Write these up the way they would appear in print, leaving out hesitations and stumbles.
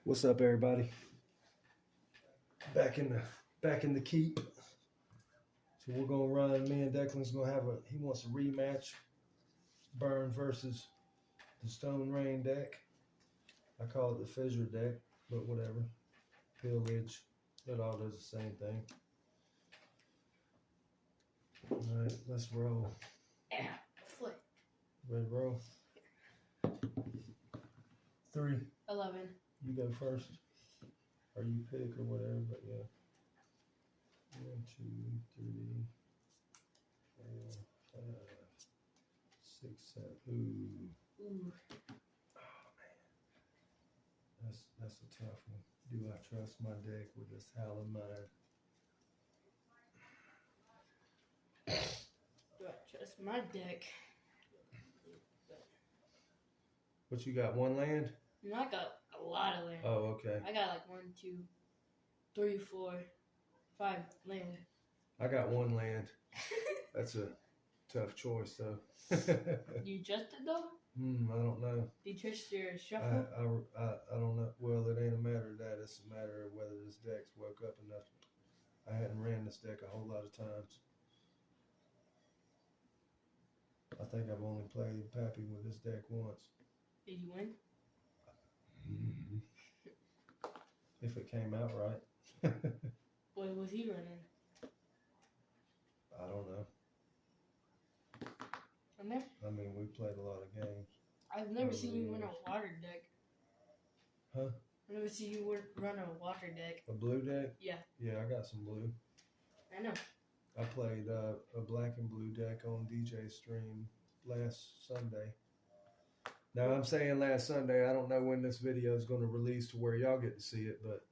What's up, everybody? Back in the keep. So we're gonna run. Me and Declan's gonna have a. He wants a rematch. Burn versus the Stone Rain deck. I call it the Fissure deck, but whatever. Pillage. It all does the same thing. All right, let's roll. Flip. Red roll. 3. 11. You go first. Or you pick or whatever, but yeah. 1, 2, 3, 4, 5, 6, 7. Ooh. Ooh. Oh man. That's a tough one. Do I trust my deck with this Howl of Mine? Do I trust my deck? What you got? 1 land? No, I got a lot of land. Oh, okay. I got like 1, 2, 3, 4, 5 land. I got 1 land. That's a tough choice, though. You adjusted though? I don't know. Do you trust your shuffle? I don't know. Well, it ain't a matter of that. It's a matter of whether this deck's woke up enough. I hadn't ran this deck a whole lot of times. I think I've only played Pappy with this deck once. Did you win? If it came out right. What was he running? I don't know. I mean, we played a lot of games. I've never seen you run a water deck. Huh? I've never seen you run a water deck. A blue deck? Yeah. Yeah, I got some blue. I know. I played a black and blue deck on DJ's stream last Sunday. Now, I'm saying last Sunday. I don't know when this video is going to release to where y'all get to see it, but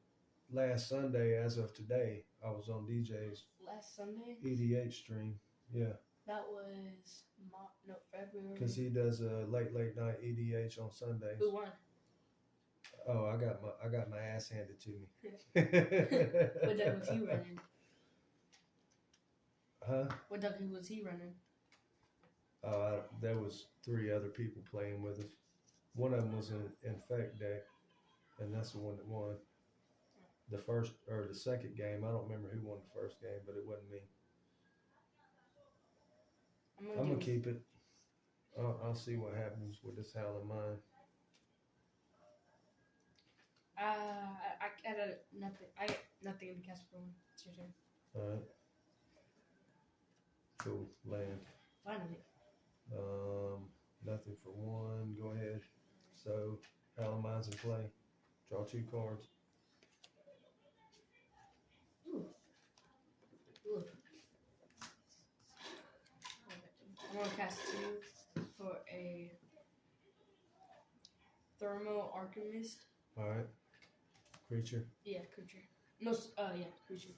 last Sunday, as of today, I was on DJ's Last Sunday? EDH stream. Yeah. That was February. Because he does a late night EDH on Sundays. Who won? Oh, I got my ass handed to me. What deck was he running? Huh? What deck was he running? There was 3 other people playing with us. One of them was an Infect deck, and that's the one that won. The first or the second game, I don't remember who won the first game, but it wasn't me. I'm gonna keep it. I'll see what happens with this Howl of Mine. I got nothing. I got nothing in the cast for one. It's your turn. All right. Cool. Land. Finally. Nothing for 1. Go ahead. So, Howl of Mine's in play. Draw 2 cards. Ooh. I'm gonna cast 2 for a Thermal Alchemist. All right. Creature. Yeah, creature. No, yeah, creature.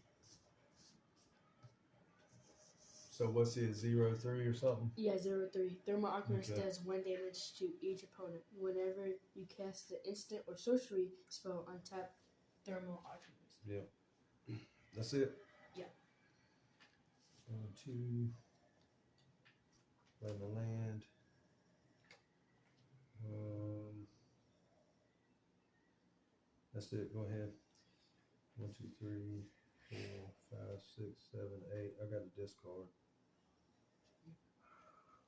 So what's it? 0/3 or something? Yeah, 0/3. Thermal Alchemist Okay. does 1 damage to each opponent. Whenever you cast the instant or sorcery spell, untap Thermal Alchemist. Yep. That's it? Yeah. 1, 2. Run the land. That's it. Go ahead. 1, 2, 3, 4, 5, 6, 7, 8. I got a discard.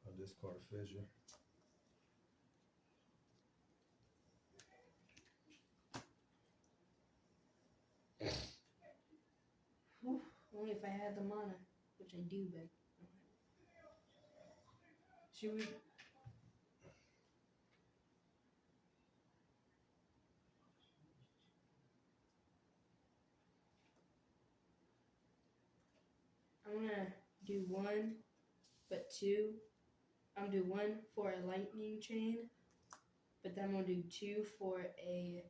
I'll discard a Fissure. Only if I had the mana, which I do, but should we? I'm gonna do 1, but 2. I'm gonna do 1 for a lightning chain, but then I'm gonna do 2 for a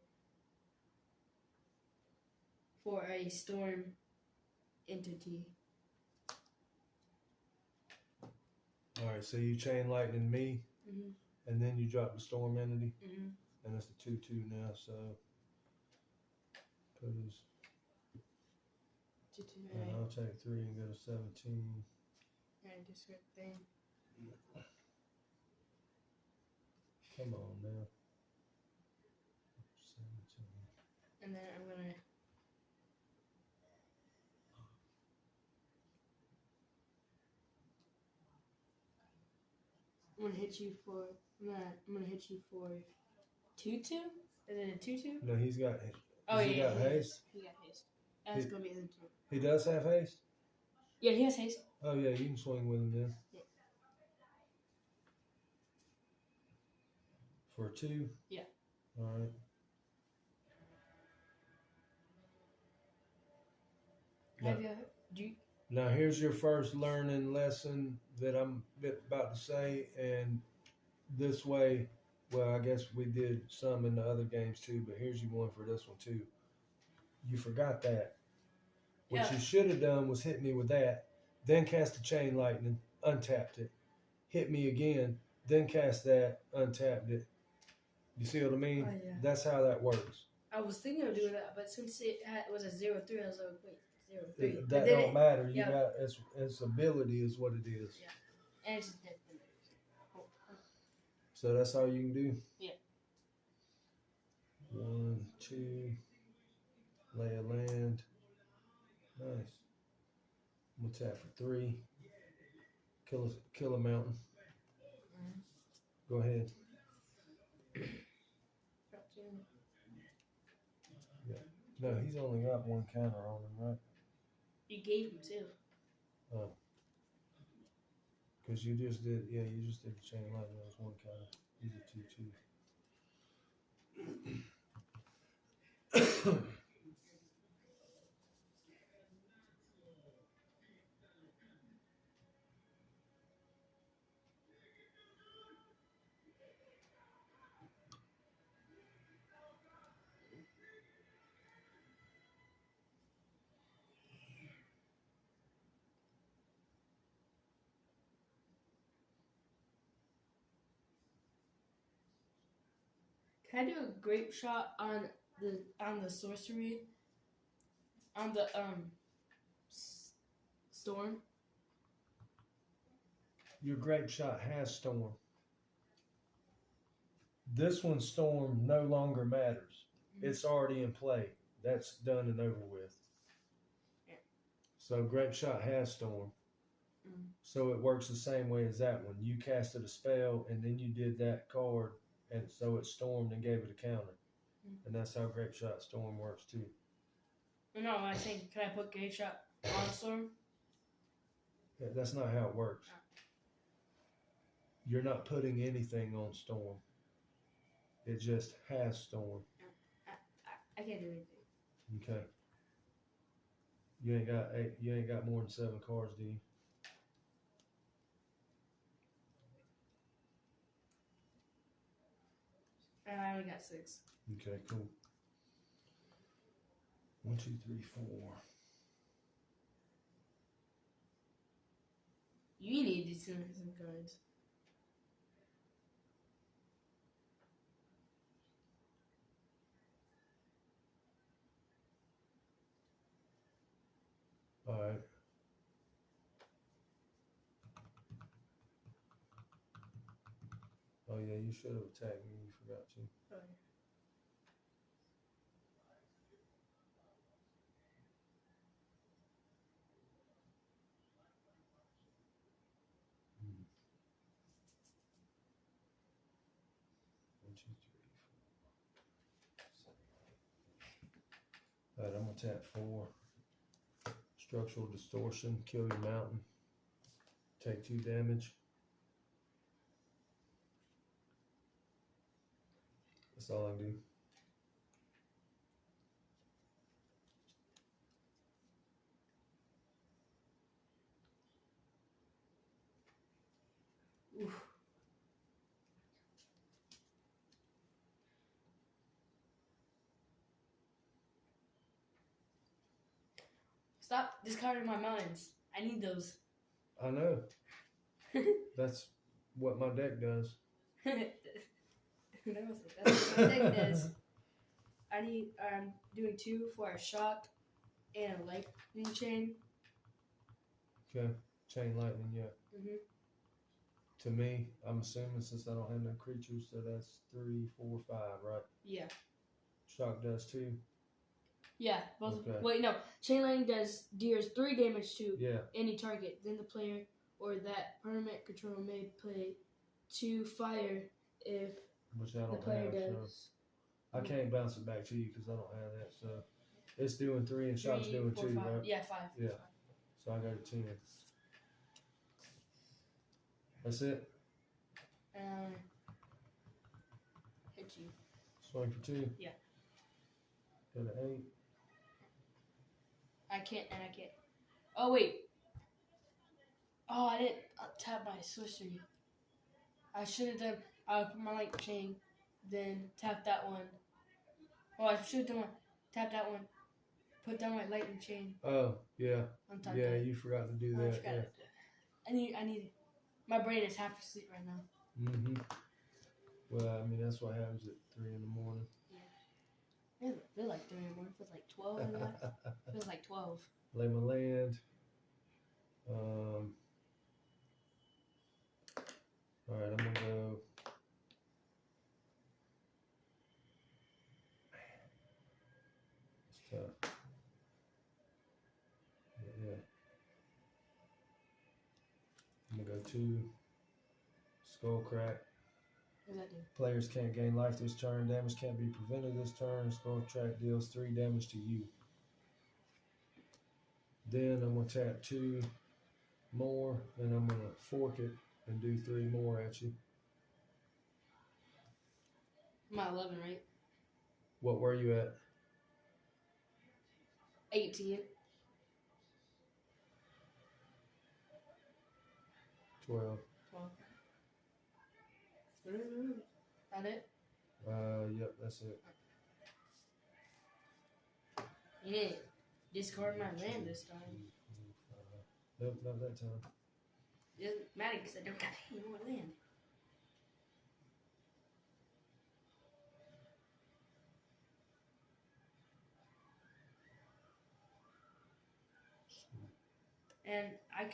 storm entity. All right, so you chain lightning me, and then you drop the storm entity, and that's the 2/2 now. So put his. 2/2. And I'll take 3 and go to 17. Alright, discard thing. Come on now. 17. And then I'm gonna hit you for. I'm gonna hit you for 2-2. Is it a 2-2? No, he's got. Oh he yeah, got he haste. He got haste. That's gonna be the 2. He does have haste. Yeah, he has haste. Oh yeah, you can swing with him then. Yeah. For 2. Yeah. All right. Now here's your first learning lesson that I'm about to say, and this way, well, I guess we did some in the other games too, but here's you one for this one too. You forgot that. What you should have done was hit me with that, then cast a chain lightning, untapped it, hit me again, then cast that, untapped it. You see what I mean? Oh, yeah. That's how that works. I was thinking of doing that, but since it was a 0-3, I was like, wait, 0-3. That don't matter. You got its ability is what it is. Yeah, and it's just different. So that's all you can do. Yeah. 1, 2, lay a land. Nice. I'm gonna tap for 3. Kill a mountain. Go ahead. Yeah. No, he's only got 1 counter on him, right? You gave him 2. Oh. Because you just did, you just did the chain lightning. That was 1 counter. He's a 2-2. Can I do a grape shot on the sorcery? On the storm? Your grape shot has storm. This one, storm, no longer matters. It's already in play. That's done and over with. Yeah. So grape shot has storm. So it works the same way as that one. You casted a spell and then you did that card, and so it stormed and gave it a counter. And that's how grape shot storm works too. No, I think, can I put grape shot on storm? Yeah, that's not how it works. You're not putting anything on storm. It just has storm. I can't do anything. Okay. You ain't got more than 7 cards, do you? I only got 6. Okay, cool. 1, 2, 3, 4. You need to some cards. All right. Oh yeah, you should have attacked me. You forgot to. Oh, Hmm. 1, 2, 3, 4. All right, I'm gonna tap 4. Structural distortion. Kill your mountain. Take 2 damage. That's all I do. Oof. Stop discarding my mountains. I need those. I know. That's what my deck does. That's what my deck does. I'm doing 2 for a shock and a lightning chain. Okay. Chain lightning, yeah. To me, I'm assuming since I don't have no creatures, so that's 3, 4, 5, right? Yeah. Shock does 2. Yeah, both. Okay. Wait, no. Chain lightning deals 3 damage to Yeah. any target. Then the player or that permanent control may play 2 fire if Which I the don't player have. does. So I can't bounce it back to you because I don't have that. So it's doing 3 and Shop's 3, doing 4, 2, 5. right? Yeah, 5. Yeah. So I got a 10. That's it. Hit you. Swing for 2. Yeah. Go to 8. I can't. Oh wait. Oh, I didn't tap my Swiss 3. I should have done. Put my light chain, then tap that one. Oh, I should have done tap that one. Put down my lightning chain. Oh, yeah. Yeah, that. you forgot to do I that. forgot Yeah. to do that. I need. My brain is half asleep right now. Mm-hmm. Well, I mean, that's what happens at 3 in the morning. Yeah. It feels like 3 in the morning. It feels like 12 in the morning. It feels like 12. Lay my land. All right, I'm gonna go. It's tough. Yeah. I'm gonna go 2. Skull crack. What does that do? Players can't gain life this turn. Damage can't be prevented this turn. Skull crack deals 3 damage to you. Then I'm gonna tap 2 more, and I'm gonna fork it and do 3 more at you. I'm at 11, right? What were you at? 18. 12. 12. That it? Yep, that's it. You didn't discard my land this time. Nope, not that time. It doesn't matter because I don't got any more land. And I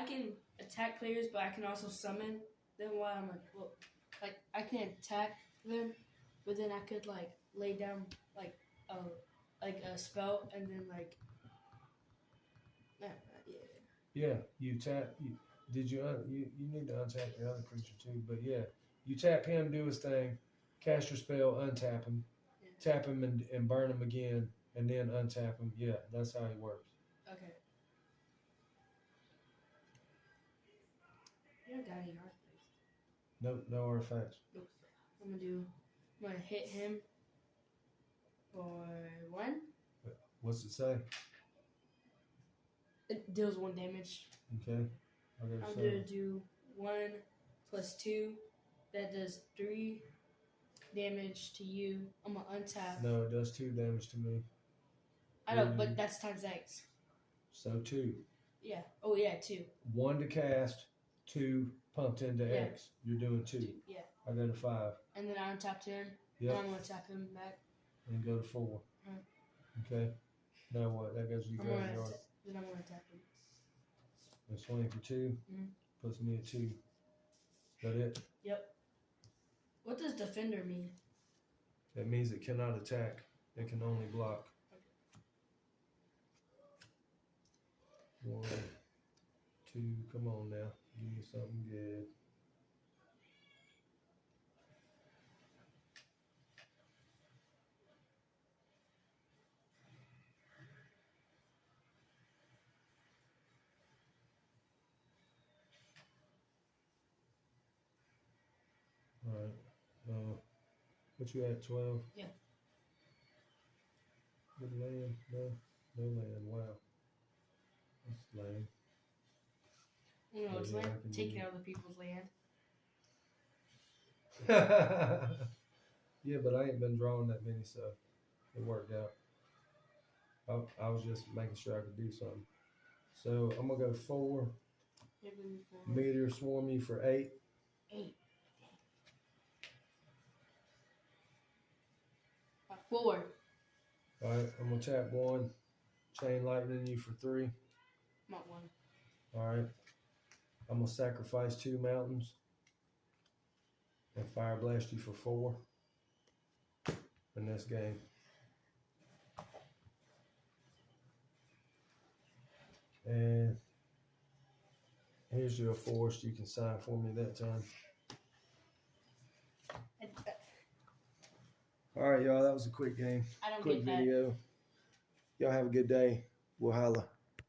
can attack players, but I can also summon them while I'm like I can attack them, but then I could like lay down like a spell and then like Yeah, you tap. You need to untap your other creature too. But yeah, you tap him, do his thing, cast your spell, untap him, tap him and burn him again, and then untap him. Yeah, that's how he works. Okay. You don't got any artifacts. Nope, no artifacts. Nope. I'm gonna hit him for 1. What's it say? It deals 1 damage. Okay. I'm gonna do 1 plus 2. That does 3 damage to you. I'm gonna untap. No, it does 2 damage to me. I know, but that's times X. So 2. Yeah. Oh yeah, 2. 1 to cast, 2 pumped into X. You're doing 2. Yeah. I go to 5. And then I untapped him. Yep. And I'm gonna tap him back. And go to 4. Okay. Now what? That goes to you guys. Then I'm gonna tap him. And swing for 2. Puts me at 2. Is that it? Yep. What does defender mean? That means it cannot attack. It can only block. 1, 2. Come on now. Give me something good. Alright. What you at, 12? Yeah. Good land? No? No land. Wow. That's lame. You know, it's Yeah, like I can taking do- other people's land. Yeah, but I ain't been drawing that many, so it worked out. I was just making sure I could do something. So I'm gonna go 4. Meteor swarm you for 8. 8. 4. Alright, I'm gonna tap 1. Chain lightning you for 3. I'm at 1. Alright. I'm gonna sacrifice 2 mountains. And fire blast you for 4. In this game. here's your forced. You can sign for me that time. All right, y'all. That was a quick game. I don't Quick get that. video. Y'all have a good day. We'll holla.